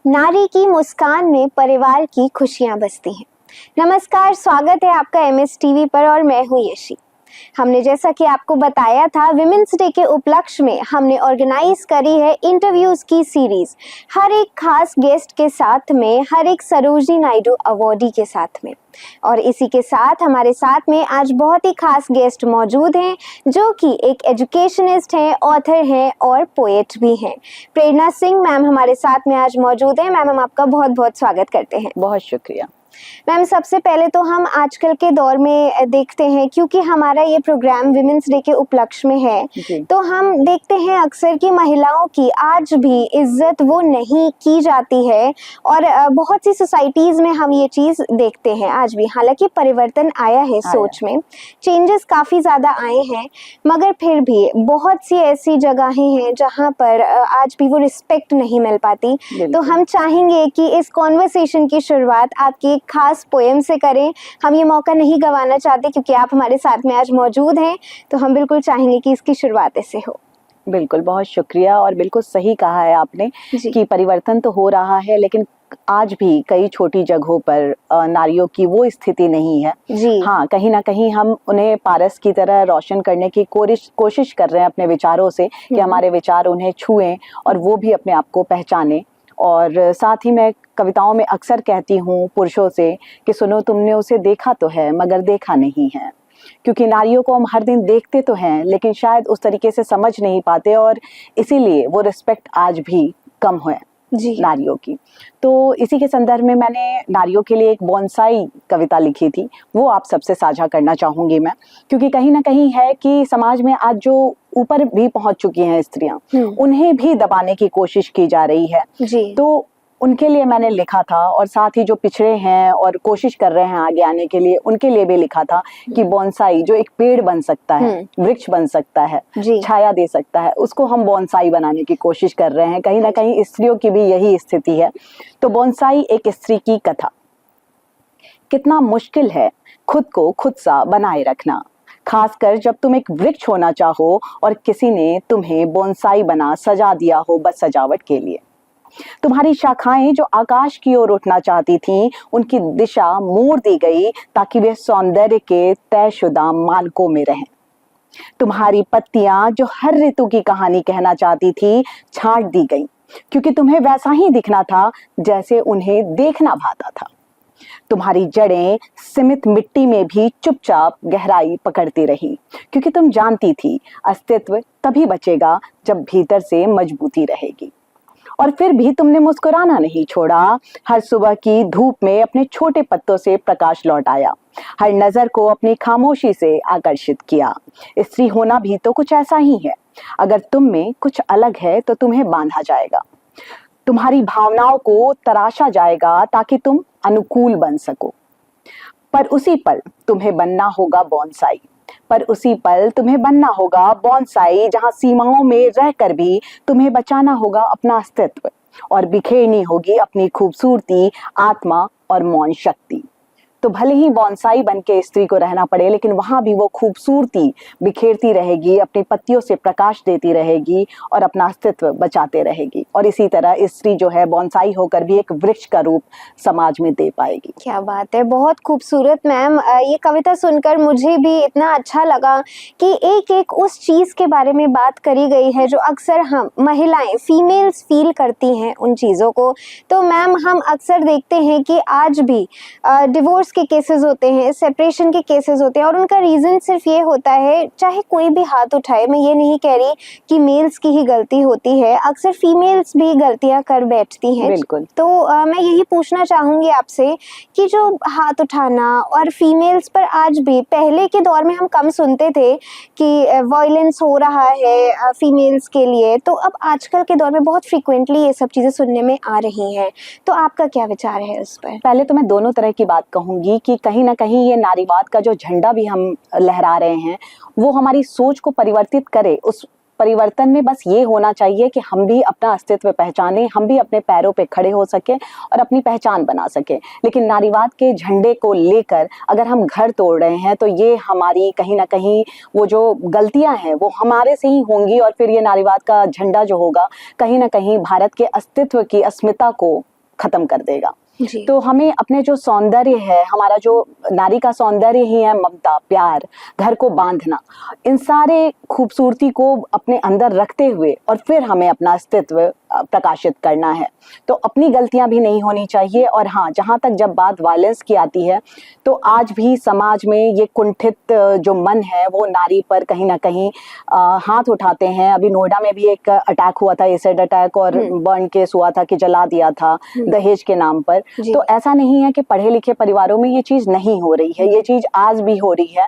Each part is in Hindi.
नारी की मुस्कान में परिवार की खुशियां बसती हैं। नमस्कार, स्वागत है आपका MS टीवी पर और मैं हूँ यशी। हमने जैसा कि आपको बताया था, विमेंस डे के उपलक्ष्य में हमने ऑर्गेनाइज करी है इंटरव्यूज की सीरीज, हर एक खास गेस्ट के साथ में, हर एक सरोजिनी नायडू अवॉर्डी के साथ में। और इसी के साथ हमारे साथ में आज बहुत ही खास गेस्ट मौजूद हैं, जो कि एक एजुकेशनिस्ट हैं, ऑथर हैं और पोएट भी हैं। प्रेरणा सिंह मैम हमारे साथ में आज मौजूद हैं। मैम, हम आपका बहुत बहुत स्वागत करते हैं। बहुत शुक्रिया मैम। सबसे पहले तो हम आजकल के दौर में देखते हैं, क्योंकि हमारा ये प्रोग्राम विमेंस डे के उपलक्ष्य में है, तो हम देखते हैं अक्सर कि महिलाओं की आज भी इज्जत वो नहीं की जाती है। और बहुत सी सोसाइटीज में हम ये चीज़ देखते हैं आज भी। हालांकि परिवर्तन आया है सोच में, चेंजेस काफ़ी ज़्यादा आए हैं, मगर फिर भी बहुत सी ऐसी जगहें हैं जहाँ पर आज भी वो रिस्पेक्ट नहीं मिल पाती। तो हम चाहेंगे कि इस कॉन्वर्सेशन की शुरुआत आपकी खास पोएम से करें। हम ये मौका नहीं गंवाना चाहते, क्योंकि आप हमारे साथ में आज मौजूद हैं, तो हम बिल्कुल चाहेंगे कि इसकी शुरुआत ऐसे हो। बिल्कुल, बहुत शुक्रिया। और बिल्कुल सही कहा है आपने कि परिवर्तन तो हो रहा है, लेकिन आज भी कई छोटी जगहों पर नारियों की वो स्थिति नहीं है। हाँ, कहीं ना कहीं हम उन्हें पारस की तरह रोशन करने की कोशिश कर रहे हैं अपने विचारों से, कि हमारे विचार उन्हें छुएं और वो भी अपने आप को पहचाने। और साथ ही मैं कविताओं में अक्सर कहती हूँ पुरुषों से कि सुनो, तुमने उसे देखा तो है मगर देखा नहीं है। क्योंकि नारियों को हम हर दिन देखते तो हैं, लेकिन शायद उस तरीके से समझ नहीं पाते, और इसीलिए वो रिस्पेक्ट आज भी कम है नारियों की। तो इसी के संदर्भ में मैंने नारियों के लिए एक बोनसाई कविता लिखी थी, वो आप सबसे साझा करना चाहूंगी मैं। क्योंकि कहीं ना कहीं है कि समाज में आज जो ऊपर भी पहुंच चुकी हैं स्त्रियां, उन्हें भी दबाने की कोशिश की जा रही है। तो उनके लिए मैंने लिखा था, और साथ ही जो पिछड़े हैं और कोशिश कर रहे हैं आगे आने के लिए, उनके लिए भी लिखा था कि बोनसाई जो एक पेड़ बन सकता है, वृक्ष बन सकता है, छाया दे सकता है, उसको हम बोनसाई बनाने की कोशिश कर रहे हैं। कहीं ना कहीं स्त्रियों की भी यही स्थिति है। तो बोनसाई एक स्त्री की कथा। कितना मुश्किल है खुद को खुद सा बनाए रखना, खासकर जब तुम एक वृक्ष होना चाहो और किसी ने तुम्हें बोनसाई बना सजा दिया हो बस सजावट के लिए। तुम्हारी शाखाएं जो आकाश की ओर उठना चाहती थीं, उनकी दिशा मोड़ दी गई ताकि वे सौंदर्य के तयशुदा मानकों में रहें। तुम्हारी पत्तियां जो हर ऋतु की कहानी कहना चाहती थी, छांट दी गई, क्योंकि तुम्हें वैसा ही दिखना था जैसे उन्हें देखना भाता था। तुम्हारी जड़ें सीमित मिट्टी में भी चुपचाप गहराई पकड़ती रही, क्योंकि तुम जानती थी अस्तित्व तभी बचेगा जब भीतर से मजबूती रहेगी। और फिर भी तुमने मुस्कुराना नहीं छोड़ा। हर सुबह की धूप में अपने छोटे पत्तों से प्रकाश लौटाया, हर नजर को अपनी खामोशी से आकर्षित किया। स्त्री होना भी तो कुछ ऐसा ही है। अगर तुम में कुछ अलग है तो तुम्हें बांधा जाएगा, तुम्हारी भावनाओं को तराशा जाएगा ताकि तुम अनुकूल बन सको। पर उसी पल तुम्हें बनना होगा बोनसाई। जहां सीमाओं में रहकर भी तुम्हें बचाना होगा अपना अस्तित्व, और बिखेरनी होगी अपनी खूबसूरती, आत्मा और मौन शक्ति। तो भले ही बोनसाई बन के स्त्री को रहना पड़े, लेकिन वहां भी वो खूबसूरती बिखेरती रहेगी, अपनी पत्तियों से प्रकाश देती रहेगी और अपना अस्तित्व बचाते रहेगी। और इसी तरह स्त्री जो है बोनसाई होकर भी एक वृक्ष का रूप समाज में दे पाएगी। क्या बात है, बहुत खूबसूरत मैम। ये कविता सुनकर मुझे भी इतना अच्छा लगा कि एक एक उस चीज़ के बारे में बात करी गई है जो अक्सर हम महिलाएं, फीमेल्स फील करती हैं उन चीज़ों को। तो मैम, हम अक्सर देखते हैं कि आज भी डिवोर्स के केसेस होते हैं, सेपरेशन के केसेस होते हैं, और उनका रीज़न सिर्फ ये होता है, चाहे कोई भी हाथ उठाए, मैं ये नहीं कह रही कि मेल्स की ही गलती होती है, अक्सर फीमेल्स भी गलतियां कर बैठती हैं। बिल्कुल। तो मैं यही पूछना चाहूँगी आपसे कि जो हाथ उठाना और फीमेल्स पर आज भी, पहले के दौर में हम कम सुनते थे कि वायलेंस हो रहा है फीमेल्स के लिए, तो अब आजकल के दौर में बहुत फ्रिक्वेंटली ये सब चीज़ें सुनने में आ रही हैं। तो आपका क्या विचार है उस पर? पहले तो मैं दोनों तरह की बात कहूँगी कि कहीं ना कहीं ये नारीवाद का जो झंडा भी हम लहरा रहे हैं, वो हमारी सोच को परिवर्तित करे। उस परिवर्तन में बस ये होना चाहिए कि हम भी अपना अस्तित्व पहचाने, हम भी अपने पैरों पे खड़े हो सके और अपनी पहचान बना सके। लेकिन नारीवाद के झंडे को लेकर अगर हम घर तोड़ रहे हैं, तो ये हमारी कहीं ना कहीं वो जो गलतियां हैं वो हमारे से ही होंगी, और फिर ये नारीवाद का झंडा जो होगा कहीं ना कहीं भारत के अस्तित्व की अस्मिता को खत्म कर देगा। तो हमें अपने जो सौंदर्य है, हमारा जो नारी का सौंदर्य ही है ममता, प्यार, घर को बांधना, इन सारे खूबसूरती को अपने अंदर रखते हुए और फिर हमें अपना अस्तित्व प्रकाशित करना है। तो अपनी गलतियां भी नहीं होनी चाहिए। और हाँ, जहां तक जब बात वायलेंस की आती है तो आज भी समाज में ये कुंठित जो मन है वो नारी पर कहीं ना कहीं हाथ उठाते हैं। अभी नोएडा में भी एक अटैक हुआ था, एसिड अटैक, और बर्न केस हुआ था कि जला दिया था दहेज के नाम पर। तो ऐसा नहीं है कि पढ़े लिखे परिवारों में ये चीज नहीं हो रही है, ये चीज आज भी हो रही है।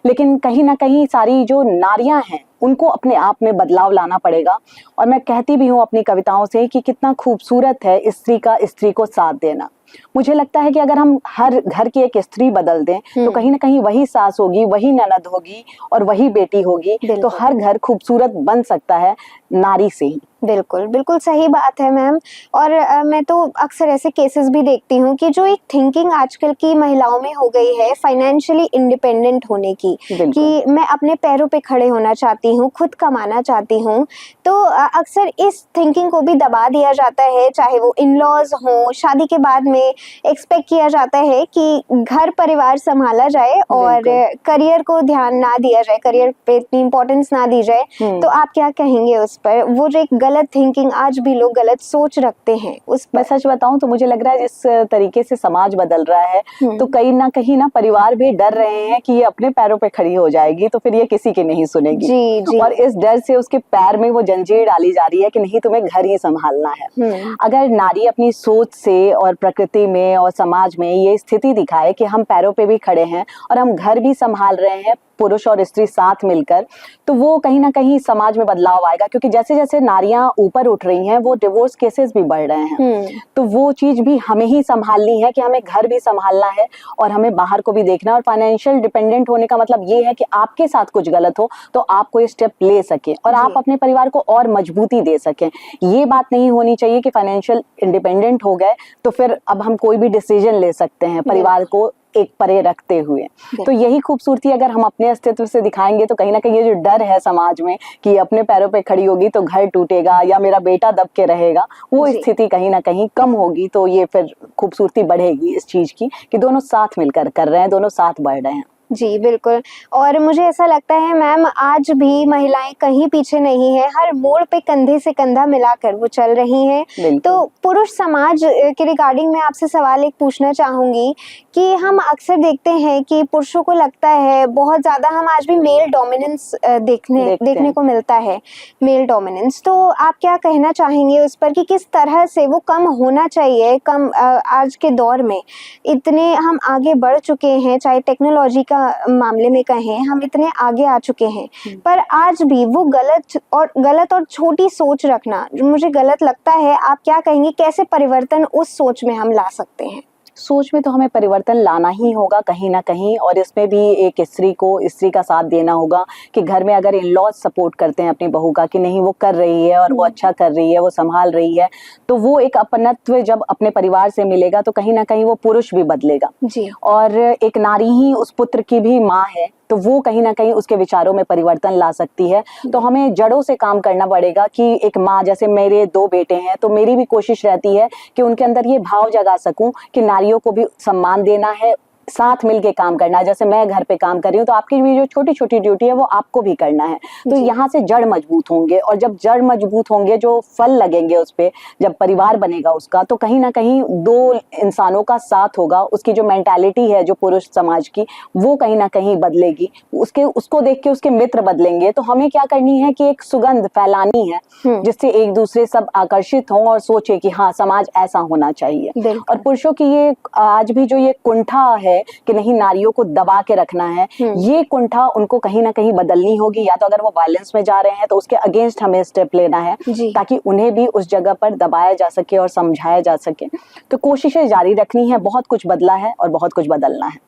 लेकिन कहीं ना कहीं सारी जो नारियां हैं उनको अपने आप में बदलाव लाना पड़ेगा। और मैं कहती भी हूँ अपनी कविताओं से कि कितना खूबसूरत है स्त्री का स्त्री को साथ देना। मुझे लगता है कि अगर हम हर घर की एक स्त्री बदल दें तो कहीं ना कहीं वही सास होगी, वही ननद होगी और वही बेटी होगी, तो हर घर खूबसूरत बन सकता है नारी से ही। बिल्कुल बिल्कुल सही बात है मैम। और मैं तो अक्सर ऐसे केसेस भी देखती हूँ कि जो एक थिंकिंग आजकल की महिलाओं में हो गई है फाइनेंशियली इंडिपेंडेंट होने की, कि मैं अपने पैरों पे खड़े होना चाहती हूँ, खुद कमाना चाहती हूँ, तो अक्सर इस थिंकिंग को भी दबा दिया जाता है। चाहे वो इन लॉज हो, शादी के बाद में एक्सपेक्ट किया जाता है कि घर परिवार संभाला जाए और करियर को ध्यान ना दिया जाए, करियर पे इतनी इंपॉर्टेंस ना दी जाए। तो आप क्या कहेंगे उस पर? वो जो एक गलत थिंकिंग, आज भी लोग गलत सोच रखते हैं उस पर। मैं सच बताऊं तो मुझे लग रहा है जिस तरीके से समाज बदल रहा है तो कहीं ना परिवार भी डर रहे हैं कि ये अपने पैरों पे खड़ी हो जाएगी तो फिर ये किसी की नहीं सुनेगी। जी। और इस डर से उसके पैर में वो जंजीर डाली जा रही है कि नहीं, तुम्हें घर ही संभालना है। अगर नारी अपनी सोच से और प्रकृति में और समाज में ये स्थिति दिखाए कि हम पैरों पे भी खड़े हैं और हम घर भी संभाल रहे हैं, पुरुष और स्त्री साथ मिलकर, तो वो कहीं ना कहीं समाज में बदलाव आएगा। क्योंकि जैसे जैसे नारियां ऊपर उठ रही हैं वो डिवोर्स केसेस भी बढ़ रहे हैं। तो वो चीज भी हमें ही संभालनी है कि हमें घर भी संभालना है और हमें बाहर को भी देखना है। और फाइनेंशियल डिपेंडेंट होने का मतलब ये है कि आपके साथ कुछ गलत हो तो आप कोई स्टेप ले सके और आप अपने परिवार को और मजबूती दे सकें। ये बात नहीं होनी चाहिए कि फाइनेंशियल इंडिपेंडेंट हो गए तो फिर अब हम कोई भी डिसीजन ले सकते हैं परिवार को एक परे रखते हुए। तो यही खूबसूरती अगर हम अपने अस्तित्व से दिखाएंगे तो कहीं ना कहीं ये जो डर है समाज में कि अपने पैरों पे खड़ी होगी तो घर टूटेगा या मेरा बेटा दब के रहेगा, वो स्थिति कहीं ना कहीं कम होगी। तो ये फिर खूबसूरती बढ़ेगी इस चीज की कि दोनों साथ मिलकर कर रहे हैं, दोनों साथ बढ़ रहे हैं। जी बिल्कुल। और मुझे ऐसा लगता है मैम, आज भी महिलाएं कहीं पीछे नहीं है, हर मोड़ पे कंधे से कंधा मिलाकर वो चल रही हैं। तो पुरुष समाज के रिगार्डिंग मैं आपसे सवाल एक पूछना चाहूंगी कि हम अक्सर देखते हैं कि पुरुषों को लगता है बहुत ज्यादा हम आज भी मेल डोमिनेंस देखने को मिलता है, मेल डोमिनेंस। तो आप क्या कहना चाहेंगे उस पर कि किस तरह से वो कम होना चाहिए? कम आज के दौर में इतने हम आगे बढ़ चुके हैं, चाहे टेक्नोलॉजी का मामले में कहें, हम इतने आगे आ चुके हैं, पर आज भी वो गलत और छोटी सोच रखना जो मुझे गलत लगता है। आप क्या कहेंगे, कैसे परिवर्तन उस सोच में हम ला सकते हैं? सोच में तो हमें परिवर्तन लाना ही होगा कहीं ना कहीं, और इसमें भी एक स्त्री का साथ देना होगा कि घर में अगर इन लॉज सपोर्ट करते हैं अपनी बहू का कि नहीं वो कर रही है और वो अच्छा कर रही है, वो संभाल रही है, तो वो एक अपनत्व जब अपने परिवार से मिलेगा तो कहीं ना कहीं वो पुरुष भी बदलेगा जी। और एक नारी ही उस पुत्र की भी माँ है तो वो कहीं ना कहीं उसके विचारों में परिवर्तन ला सकती है। तो हमें जड़ों से काम करना पड़ेगा कि एक माँ, जैसे मेरे 2 बेटे हैं तो मेरी भी कोशिश रहती है कि उनके अंदर ये भाव जगा सकूं कि नारियों को भी सम्मान देना है, साथ मिलके काम करना है। जैसे मैं घर पे काम कर रही हूँ तो आपकी भी जो छोटी छोटी ड्यूटी है वो आपको भी करना है। तो यहाँ से जड़ मजबूत होंगे और जब जड़ मजबूत होंगे, जो फल लगेंगे उस पे, जब परिवार बनेगा उसका, तो कहीं ना कहीं 2 इंसानों का साथ होगा। उसकी जो मेंटालिटी है जो पुरुष समाज की, वो कहीं ना कहीं बदलेगी। उसको देख के उसके मित्र बदलेंगे। तो हमें क्या करनी है कि एक सुगंध फैलानी है जिससे एक दूसरे सब आकर्षित हों और सोचे कि हाँ समाज ऐसा होना चाहिए। और पुरुषों की ये आज भी जो ये कुंठा है कि नहीं नारियों को दबा के रखना है, ये कुंठा उनको कहीं ना कहीं बदलनी होगी। या तो अगर वो वायलेंस में जा रहे हैं तो उसके अगेंस्ट हमें स्टेप लेना है ताकि उन्हें भी उस जगह पर दबाया जा सके और समझाया जा सके। तो कोशिशें जारी रखनी है। बहुत कुछ बदला है और बहुत कुछ बदलना है।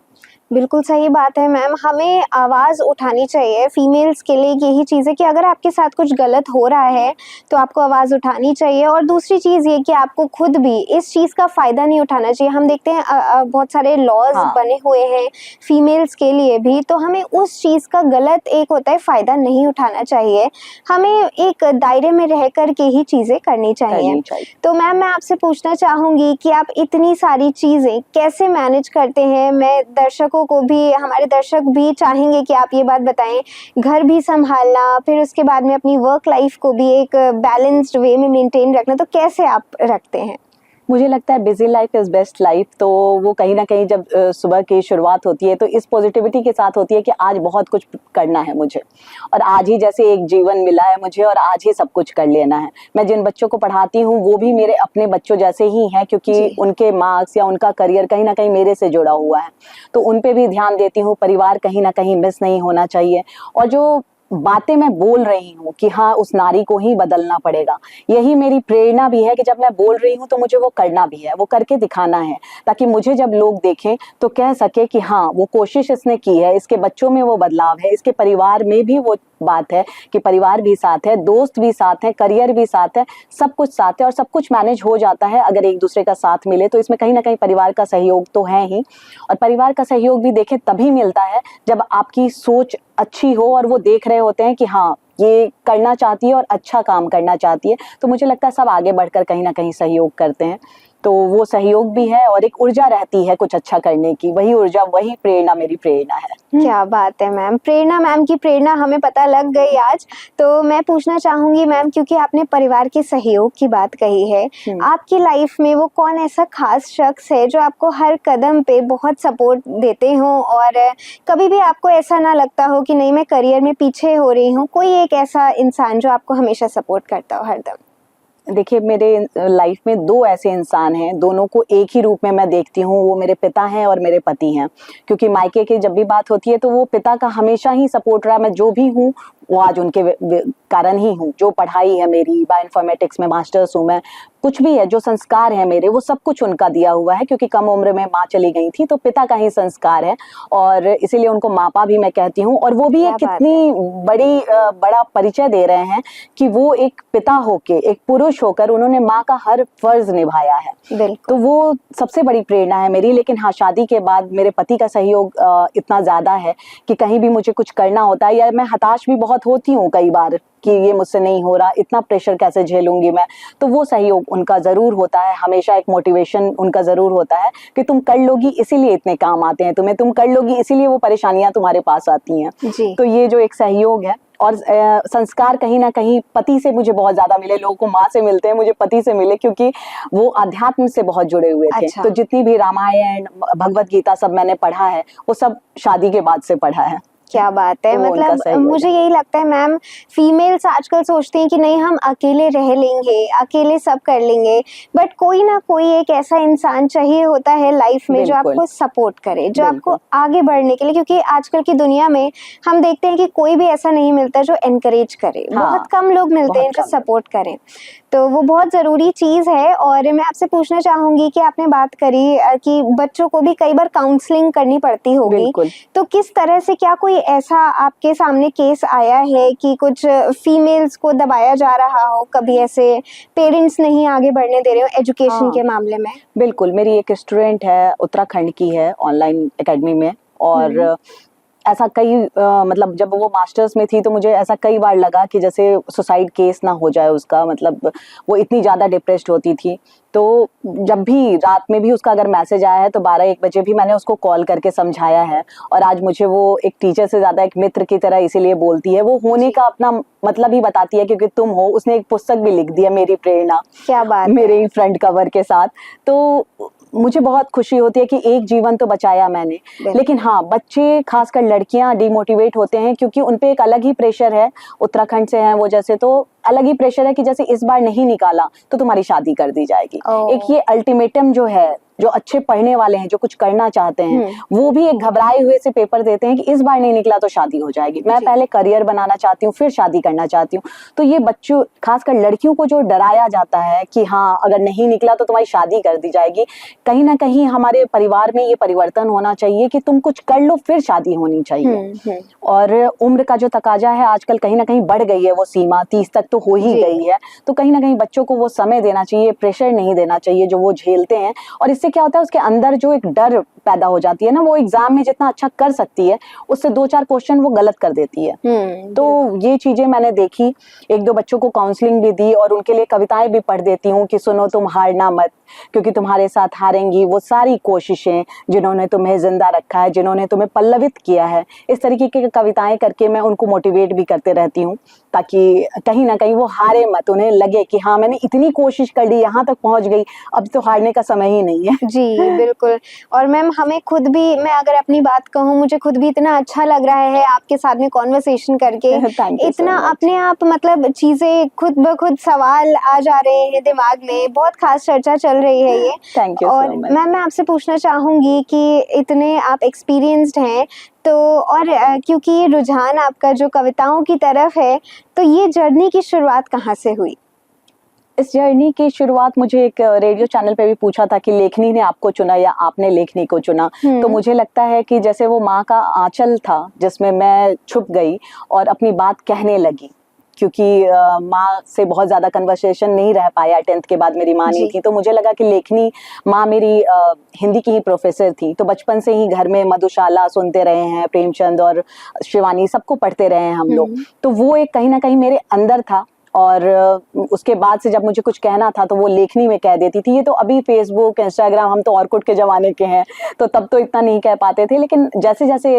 बिल्कुल सही बात है मैम, हमें आवाज़ उठानी चाहिए। फीमेल्स के लिए यही चीज़ है कि अगर आपके साथ कुछ गलत हो रहा है तो आपको आवाज़ उठानी चाहिए। और दूसरी चीज़ ये कि आपको खुद भी इस चीज़ का फ़ायदा नहीं उठाना चाहिए। हम देखते हैं बहुत सारे लॉज बने हुए हैं फीमेल्स के लिए भी, तो हमें उस चीज़ का गलत एक होता है फ़ायदा नहीं उठाना चाहिए, हमें एक दायरे में रह कर के ही चीज़ें करनी चाहिए। तो मैम मैं आपसे पूछना चाहूँगी कि आप इतनी सारी चीज़ें कैसे मैनेज करते हैं? मैं दर्शकों को भी, हमारे दर्शक भी चाहेंगे कि आप ये बात बताएं, घर भी संभालना, फिर उसके बाद में अपनी वर्क लाइफ को भी एक बैलेंस्ड वे में मेंटेन रखना, तो कैसे आप रखते हैं? मुझे लगता है busy life is best life. तो वो कहीं ना कहीं जब सुबह की शुरुआत होती है तो इस पॉजिटिविटी के साथ होती है कि आज बहुत कुछ करना है मुझे, और आज ही जैसे एक जीवन मिला है मुझे और आज ही सब कुछ कर लेना है। मैं जिन बच्चों को पढ़ाती हूँ वो भी मेरे अपने बच्चों जैसे ही हैं, क्योंकि उनके मार्क्स या उनका करियर कहीं ना कहीं मेरे से जुड़ा हुआ है, तो उन पे भी ध्यान देती हूँ। परिवार कहीं ना कहीं मिस नहीं होना चाहिए। और जो बातें मैं बोल रही हूँ कि हाँ उस नारी को ही बदलना पड़ेगा, यही मेरी प्रेरणा भी है कि जब मैं बोल रही हूँ तो मुझे वो करना भी है, वो करके दिखाना है, ताकि मुझे जब लोग देखें तो कह सके कि हाँ वो कोशिश इसने की है, इसके बच्चों में वो बदलाव है, इसके परिवार में भी वो बात है कि परिवार भी साथ है, दोस्त भी साथ है, करियर भी साथ है, सब कुछ साथ है और सब कुछ मैनेज हो जाता है अगर एक दूसरे का साथ मिले। तो इसमें कहीं ना कहीं परिवार का सहयोग तो है ही, और परिवार का सहयोग भी देखें तभी मिलता है जब आपकी सोच अच्छी हो और वो देख रहे होते हैं कि हाँ ये करना चाहती है और अच्छा काम करना चाहती है। तो मुझे लगता है सब आगे बढ़कर कहीं ना कहीं सहयोग करते हैं, तो वो सहयोग भी है और एक ऊर्जा रहती है कुछ अच्छा करने की, वही ऊर्जा वही प्रेरणा मेरी प्रेरणा है। क्या बात है मैम, प्रेरणा मैम की प्रेरणा हमें पता लग गई आज। तो मैं पूछना चाहूंगी मैम, क्योंकि आपने परिवार के सहयोग की बात कही है, आपकी लाइफ में वो कौन ऐसा खास शख्स है जो आपको हर कदम पे बहुत सपोर्ट देते हो और कभी भी आपको ऐसा ना लगता हो कि नहीं मैं करियर में पीछे हो रही हूँ? कोई एक ऐसा इंसान जो आपको हमेशा सपोर्ट करता हो हरदम? देखिए मेरे लाइफ में दो ऐसे इंसान हैं, दोनों को एक ही रूप में मैं देखती हूँ, वो मेरे पिता हैं और मेरे पति हैं। क्योंकि मायके की जब भी बात होती है तो वो पिता का हमेशा ही सपोर्ट रहा। मैं जो भी हूँ वो आज उनके कारण ही हूँ। जो पढ़ाई है मेरी, बायोइन्फॉर्मेटिक्स में मास्टर्स हूँ मैं, कुछ भी है, जो संस्कार है मेरे, वो सब कुछ उनका दिया हुआ है। क्योंकि कम उम्र में माँ चली गई थी, तो पिता का ही संस्कार है और इसीलिए उनको मापा भी मैं कहती हूँ। और वो भी एक कितनी बड़ा परिचय दे रहे हैं कि वो एक पिता होके, एक पुरुष होकर उन्होंने माँ का हर फर्ज निभाया है। तो वो सबसे बड़ी प्रेरणा है मेरी। लेकिन हाँ, शादी के बाद मेरे पति का सहयोग इतना ज्यादा है कि कहीं भी मुझे कुछ करना होता है या मैं हताश भी बहुत होती हूँ कई बार कि ये मुझसे नहीं हो रहा, इतना प्रेशर कैसे झेलूंगी मैं, तो वो सहयोग उनका जरूर होता है। हमेशा एक मोटिवेशन उनका जरूर होता है कि तुम कर लोगी, इसीलिए इतने काम आते हैं तुम्हें, तुम कर लोगी इसीलिए वो परेशानियां तुम्हारे पास आती हैं। तो ये जो एक सहयोग है और संस्कार कहीं ना कहीं पति से मुझे बहुत ज्यादा मिले। लोगों को माँ से मिलते हैं, मुझे पति से मिले क्योंकि वो अध्यात्म से बहुत जुड़े हुए थे। तो जितनी भी रामायण, भगवत गीता सब मैंने पढ़ा है वो सब शादी के बाद से पढ़ा है। क्या बात है, मतलब मुझे यही लगता है मैम, फीमेल्स आजकल सोचती हैं कि नहीं हम अकेले रह लेंगे, अकेले सब कर लेंगे, बट कोई ना कोई एक ऐसा इंसान चाहिए होता है लाइफ में जो आपको सपोर्ट करे, जो आपको आगे बढ़ने के लिए, क्योंकि आजकल की दुनिया में हम देखते हैं कि कोई भी ऐसा नहीं मिलता जो एनकरेज करे। बहुत कम लोग मिलते हैं जो सपोर्ट करें, तो वो बहुत ज़रूरी चीज़ है। और मैं आपसे पूछना चाहूँगी कि आपने बात करी कि बच्चों को भी कई बार काउंसलिंग करनी पड़ती होगी, तो किस तरह से, क्या कोई ऐसा आपके सामने केस आया है कि कुछ फीमेल्स को दबाया जा रहा हो, कभी ऐसे पेरेंट्स नहीं आगे बढ़ने दे रहे हो एजुकेशन के मामले में? बिल्कुल, मेरी एक स्टूडेंट है, उत्तराखंड की है, ऑनलाइन एकेडमी में, और ऐसा कई मतलब जब वो मास्टर्स में थी तो मुझे ऐसा कई बार लगा कि जैसे सुसाइड केस ना हो जाए उसका, मतलब वो इतनी ज़्यादा डिप्रेस्ड होती थी। तो जब भी रात में भी उसका अगर मैसेज आया है तो 12-1 बजे भी मैंने उसको कॉल करके समझाया है। और आज मुझे वो एक टीचर से ज़्यादा एक मित्र की तरह इसीलिए बोलती है। वो होने का अपना मतलब ही बताती है क्योंकि तुम हो। उसने एक पुस्तक भी लिख दी है, मेरी प्रेरणा, क्या बात, मेरे ही फ्रंट कवर के साथ। तो मुझे बहुत खुशी होती है कि एक जीवन तो बचाया मैंने। लेकिन हाँ, बच्चे खासकर लड़कियां डिमोटिवेट होते हैं क्योंकि उनपे एक अलग ही प्रेशर है। उत्तराखंड से हैं वो, जैसे तो अलग ही प्रेशर है कि जैसे इस बार नहीं निकाला तो तुम्हारी शादी कर दी जाएगी। एक ये अल्टीमेटम जो है, जो अच्छे पढ़ने वाले हैं, जो कुछ करना चाहते हैं, वो भी एक घबराए हुए से पेपर देते हैं कि इस बार नहीं निकला तो शादी हो जाएगी। मैं पहले करियर बनाना चाहती हूँ, फिर शादी करना चाहती हूँ। तो ये बच्चों, खासकर लड़कियों को जो डराया जाता है कि हाँ अगर नहीं निकला तो तुम्हारी शादी कर दी जाएगी, कहीं ना कहीं हमारे परिवार में ये परिवर्तन होना चाहिए कि तुम कुछ कर लो फिर शादी होनी चाहिए। और उम्र का जो तकाजा है आजकल कहीं ना कहीं बढ़ गई है, वो सीमा 30 तक तो हो ही गई है। तो कहीं ना कहीं बच्चों को वो समय देना चाहिए, प्रेशर नहीं देना चाहिए जो वो झेलते हैं। और इससे क्या होता है, उसके अंदर जो एक डर पैदा हो जाती है ना, वो एग्जाम में जितना अच्छा कर सकती है उससे 2-4 क्वेश्चन वो गलत कर देती है। तो ये चीजें मैंने देखी, 1-2 बच्चों को काउंसलिंग भी दी और उनके लिए कविताएं भी पढ़ देती हूँ कि सुनो तुम हारना मत, क्योंकि तुम्हारे साथ हारेंगी वो सारी कोशिशें जिन्होंने तुम्हें जिंदा रखा है, जिन्होंने तुम्हें पल्लवित किया है। इस तरीके की कविताएं करके मैं उनको मोटिवेट भी करते रहती हूँ, ताकि कहीं ना कहीं वो हारे मत, उन्हें लगे कि हाँ मैंने इतनी कोशिश कर ली, यहाँ तक पहुंच गई, अब तो हारने का समय ही नहीं है। जी बिल्कुल। और मैम हमें खुद भी, मैं अगर अपनी बात कहूँ, मुझे खुद भी इतना अच्छा लग रहा है आपके साथ में कॉन्वर्सेशन करके। इतना अपने आप मतलब चीजें खुद ब खुद सवाल आ जा रहे हैं दिमाग में, बहुत खास चर्चा चल रही है ये। Thank you. और मैम मैं आपसे पूछना चाहूंगी कि इतने आप एक्सपीरियंस्ड हैं, तो और क्योंकि ये रुझान आपका जो कविताओं की तरफ है, तो ये जर्नी की शुरुआत कहाँ से हुई? इस जर्नी की शुरुआत, मुझे एक रेडियो चैनल पे भी पूछा था कि लेखनी ने आपको चुना या आपने लेखनी को चुना। तो मुझे लगता है कि जैसे वो माँ का आंचल था जिसमें मैं छुप गई और अपनी बात कहने लगी, क्योंकि माँ से बहुत ज्यादा कन्वर्सेशन नहीं रह पाया, 10th के बाद मेरी माँ नहीं थी, तो मुझे लगा कि लेखनी, माँ मेरी हिंदी की ही प्रोफेसर थी, तो बचपन से ही घर में मधुशाला सुनते रहे हैं, प्रेमचंद और शिवानी सबको पढ़ते रहे हैं हम लोग, तो वो एक कहीं ना कहीं मेरे अंदर था। और उसके बाद से जब मुझे कुछ कहना था तो वो लेखनी में कह देती थी। ये तो अभी फेसबुक, इंस्टाग्राम, हम तो ऑर्कुट के जमाने के हैं, तो तब तो इतना नहीं कह पाते थे, लेकिन जैसे जैसे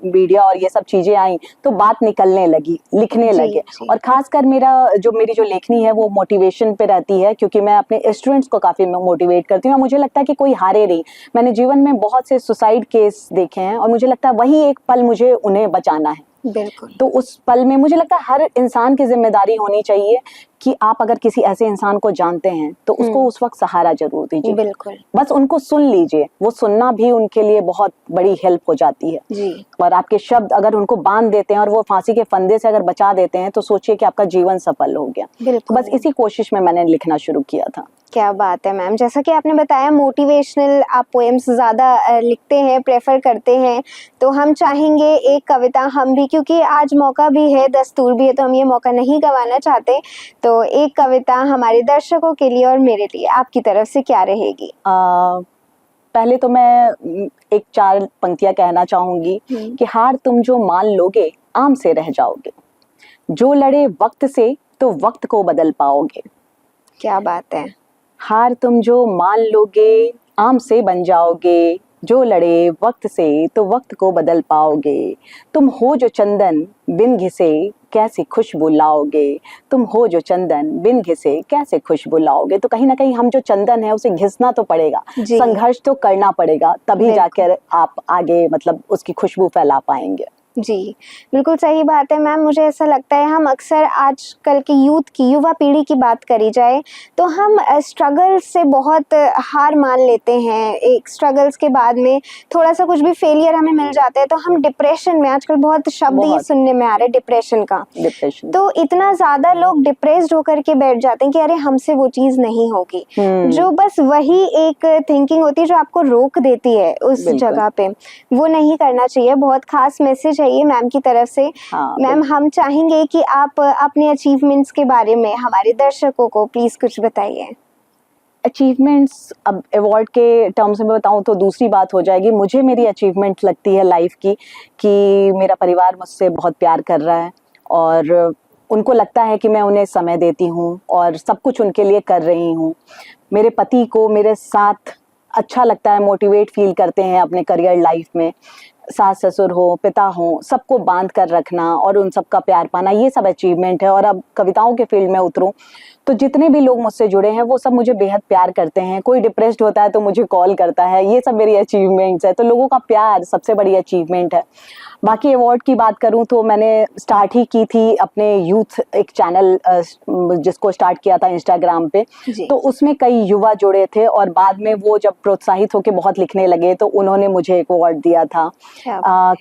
मीडिया और ये सब चीजें आई तो बात निकलने लगी, लिखने लगे। और खासकर मेरी जो लेखनी है वो मोटिवेशन पे रहती है, क्योंकि मैं अपने स्टूडेंट्स को काफी मोटिवेट करती हूँ। मुझे लगता है कि कोई हारे नहीं। मैंने जीवन में बहुत से सुसाइड केस देखे हैं और मुझे लगता है वही एक पल मुझे उन्हें बचाना है। बिल्कुल। तो उस पल में मुझे लगता है हर इंसान की जिम्मेदारी होनी चाहिए कि आप अगर किसी ऐसे इंसान को जानते हैं तो उसको उस वक्त सहारा जरूर दीजिए। बिल्कुल। बस उनको सुन लीजिए, वो सुनना भी उनके लिए बहुत बड़ी हेल्प हो जाती है जी। और आपके शब्द अगर उनको बांध देते हैं और वो फांसी के फंदे से अगर बचा देते हैं तो सोचिए कि आपका जीवन सफल हो गया। बिल्कुल। बस इसी कोशिश में मैंने लिखना शुरू किया था। क्या बात है मैम, जैसा कि आपने बताया मोटिवेशनल आप पोएम्स ज़्यादा लिखते हैं, प्रेफर करते हैं, तो हम चाहेंगे एक कविता हम भी, क्योंकि आज मौका भी है, दस्तूर भी है, तो हम ये मौका नहीं गंवाना चाहते, तो एक कविता हमारे दर्शकों के लिए और मेरे लिए आपकी तरफ से क्या रहेगी? पहले तो मैं एक 4 पंक्तियां कहना चाहूंगी कि हार तुम जो मान लोगे आम से रह जाओगे, जो लड़े वक्त से तो वक्त को बदल पाओगे। क्या बात है। हार तुम जो मान लोगे आम से बन जाओगे, जो लड़े वक्त से तो वक्त को बदल पाओगे। तुम हो जो चंदन बिन घिसे कैसे खुशबू लाओगे, तुम हो जो चंदन बिन घिसे कैसे खुशबू लाओगे। तो कहीं ना कहीं हम जो चंदन है उसे घिसना तो पड़ेगा, संघर्ष तो करना पड़ेगा, तभी जाकर आप आगे मतलब उसकी खुशबू फैला पाएंगे। जी बिल्कुल सही बात है मैम। मुझे ऐसा लगता है हम अक्सर आजकल की यूथ की, युवा पीढ़ी की बात करी जाए तो हम स्ट्रगल से बहुत हार मान लेते हैं। एक स्ट्रगल्स के बाद में थोड़ा सा कुछ भी फेलियर हमें मिल जाता है तो हम डिप्रेशन में, आजकल बहुत शब्द ये सुनने में आ रहा है डिप्रेशन का, तो इतना ज़्यादा लोग डिप्रेस्ड होकर के बैठ जाते हैं कि अरे हमसे वो चीज़ नहीं होगी। जो बस वही एक थिंकिंग होती है जो आपको रोक देती है उस जगह पे, वो नहीं करना चाहिए। बहुत खास मैसेज ये मैम की तरफ से। मैम हम चाहेंगे कि आप अपने अचीवमेंट्स के बारे में हमारे दर्शकों को प्लीज कुछ बताइए। अचीवमेंट्स, अब अवार्ड के टर्म्स में बताऊं तो दूसरी बात हो जाएगी। मुझे मेरी अचीवमेंट लगती है लाइफ की कि मेरा परिवार मुझसे बहुत प्यार कर रहा है और उनको लगता है कि मैं उन्हें समय देती हूँ और सब कुछ उनके लिए कर रही हूँ। मेरे पति को मेरे साथ अच्छा लगता है, मोटिवेट फील करते हैं अपने करियर लाइफ में। सास ससुर हो, पिता हो, सबको बांध कर रखना और उन सबका प्यार पाना, ये सब अचीवमेंट है। और अब कविताओं के फील्ड में उतरूं तो जितने भी लोग मुझसे जुड़े हैं वो सब मुझे बेहद प्यार करते हैं। कोई डिप्रेस्ड होता है तो मुझे कॉल करता है, ये सब मेरी अचीवमेंट्स है। तो लोगों का प्यार सबसे बड़ी अचीवमेंट है। बाकी अवार्ड की बात करूं तो मैंने स्टार्ट ही की थी अपने यूथ एक चैनल जिसको स्टार्ट किया था इंस्टाग्राम पे, तो उसमें कई युवा जुड़े थे और बाद में वो जब प्रोत्साहित होकर बहुत लिखने लगे तो उन्होंने मुझे एक अवार्ड दिया था।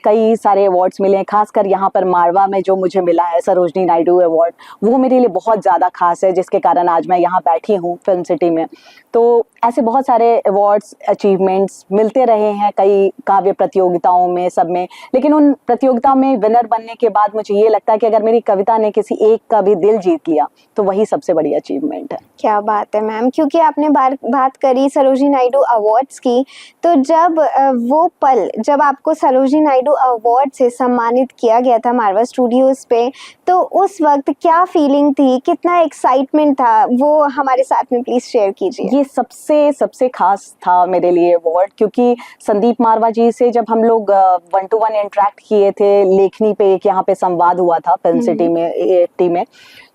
कई सारे अवार्ड्स मिले हैं, खासकर यहाँ पर मारवा में जो मुझे मिला है सरोजनी नायडू अवार्ड, वो मेरे लिए बहुत ज़्यादा खास है, जिसके जिसके कारण आज मैं यहाँ बैठी हूँ फिल्म सिटी में। तो ऐसे बहुत सारे अवार्ड्स, अचीवमेंट्स मिलते रहे हैं कई काव्य प्रतियोगिताओं में, सब में, लेकिन उन प्रतियोगिताओं में विनर बनने के बाद मुझे ये लगता है कि अगर मेरी कविता ने किसी एक का भी दिल जीत लिया तो वही सबसे बड़ी अचीवमेंट है। क्या बात है मैम, क्योंकि आपने बात करी सरोजिनी नायडू अवार्ड्स की, तो जब वो पल जब आपको सरोजिनी नायडू अवार्ड से सम्मानित किया गया था मारवा स्टूडियोज पे, तो उस वक्त क्या फीलिंग थी, कितना एक्साइटमेंट था, वो हमारे साथ में प्लीज शेयर कीजिए। ये सबसे खास था मेरे लिए अवार्ड, क्योंकि संदीप मारवा जी से जब हम लोग 1-to-1 इंटरेक्ट किए थे लेखनी पे, एक यहाँ पे संवाद हुआ था फिल्म सिटी में, AFT में,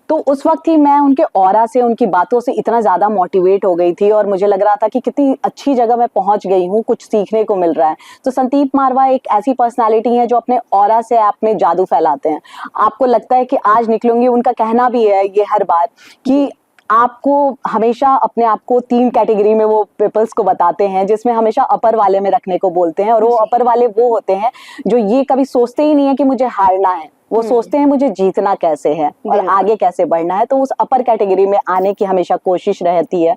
तो उस वक्त ही मैं उनके ऑरा से, उनकी बातों से इतना ज़्यादा मोटिवेट हो गई थी और मुझे लग रहा था कि कितनी अच्छी जगह मैं पहुंच गई हूँ, कुछ सीखने को मिल रहा है। तो संदीप मारवा एक ऐसी पर्सनालिटी है जो अपने ऑरा से आप में जादू फैलाते हैं। आपको लगता है कि आज निकलूंगी, उनका कहना भी है ये हर बार कि आपको हमेशा अपने आप को 3 कैटेगरी में वो पीपल्स को बताते हैं, जिसमें हमेशा अपर वाले में रखने को बोलते हैं, और वो अपर वाले वो होते हैं जो ये कभी सोचते ही नहीं है कि मुझे हारना है, वो सोचते हैं मुझे जीतना कैसे है और आगे कैसे बढ़ना है। तो उस अपर कैटेगरी में आने की हमेशा कोशिश रहती है।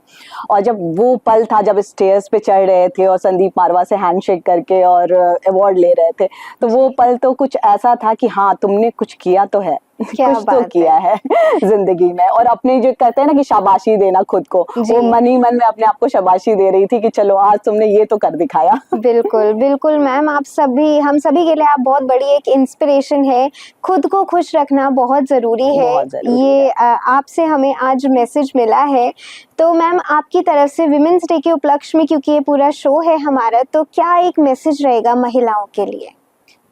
और जब वो पल था जब स्टेयर्स पे चढ़ रहे थे और संदीप मारवा से हैंडशेक करके और अवार्ड ले रहे थे, तो वो पल तो कुछ ऐसा था कि हाँ, तुमने कुछ किया तो है, कुछ तो किया है जिंदगी में। और अपने जो कहते हैं ना कि शाबाशी देना खुद को, वो मन ही मन में अपने आप को शाबाशी दे रही थी कि चलो आज तुमने ये तो कर दिखाया। बिल्कुल बिल्कुल मैम, आप सभी, हम सभी के लिए आप बहुत बड़ी एक इंस्पिरेशन है। खुद को खुश रखना बहुत जरूरी है, ये आपसे हमें आज मैसेज मिला है। तो मैम, आपकी तरफ से विमेंस डे के उपलक्ष्य में, क्योंकि ये पूरा शो है हमारा, तो क्या एक मैसेज रहेगा महिलाओं के लिए?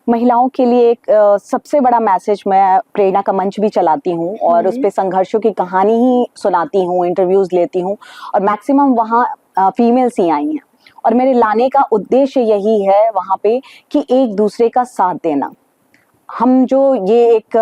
महिलाओं के लिए एक सबसे बड़ा मैसेज, मैं प्रेरणा का मंच भी चलाती हूँ और उस पे संघर्षों की कहानी ही सुनाती हूँ, इंटरव्यूज लेती हूँ, और मैक्सिमम वहाँ फीमेल्स ही आई हैं। और मेरे लाने का उद्देश्य यही है वहाँ पे कि एक दूसरे का साथ देना। हम जो ये एक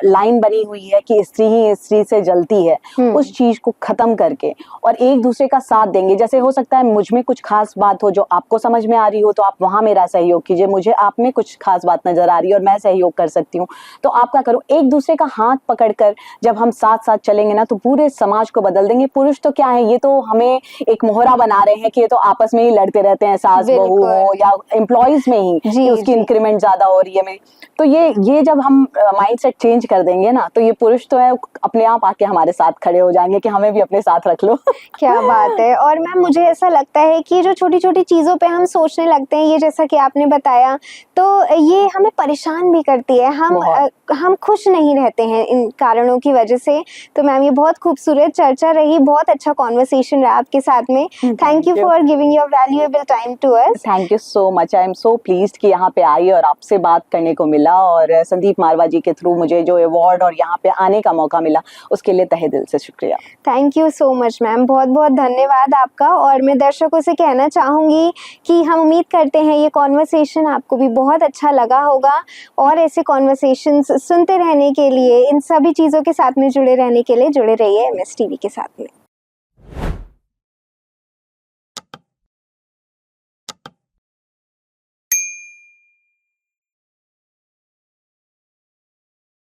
लाइन बनी हुई है कि स्त्री ही स्त्री से जलती है, उस चीज को खत्म करके और एक दूसरे का साथ देंगे। जैसे हो सकता है मुझ में कुछ खास बात हो जो आपको समझ में आ रही हो, तो आप वहां मेरा सहयोग कीजिए, मुझे आप में कुछ खास बात नजर आ रही है और मैं सहयोग कर सकती हूँ, तो आप क्या करो, एक दूसरे का हाथ पकड़कर जब हम साथ साथ चलेंगे ना, तो पूरे समाज को बदल देंगे। पुरुष तो क्या है, ये तो हमें एक मोहरा बना रहे हैं कि ये तो आपस में ही लड़ते रहते हैं, सास बहू हो या एम्प्लॉयज में ही कि उसकी इंक्रीमेंट ज्यादा हो रही है मेरी। तो ये जब हम माइंडसेट चेंज कर देंगे ना, तो ये पुरुष तो है अपने आप आके हमारे साथ खड़े हो जाएंगे कि हमें भी अपने साथ रख लो। क्या बात है। और मैम, मुझे ऐसा लगता है कि जो छोटी छोटी चीजों पे हम सोचने लगते हैं, ये जैसा कि आपने बताया, तो ये हमें परेशान भी करती है, हम खुश नहीं रहते हैं इन कारणों की वजह से। तो मैम, ये बहुत खूबसूरत चर्चा रही, बहुत अच्छा कॉन्वर्सेशन रहा आपके साथ में। Thank you for giving your valuable time to us. Thank you so much, I am so pleased कि यहाँ पे आई और आपसे बात करने को मिला, और संदीप मारवा जी के थ्रू मुझे जो अवार्ड और यहाँ पे आने का मौका मिला, उसके लिए तहे दिल से शुक्रिया। Thank you so much ma'am, बहुत बहुत धन्यवाद आपका। और मैं दर्शकों से कहना चाहूँगी कि हम उम्मीद करते हैं ये कॉन्वर्सेशन आपको भी बहुत अच्छा लगा होगा, और ऐसे कॉन्वर्सेशंस सुनते रहने के लिए, इन सभी चीज़ों के साथ में जुड़े रहने के लिए जुड़े रहिए MS TV के साथ में।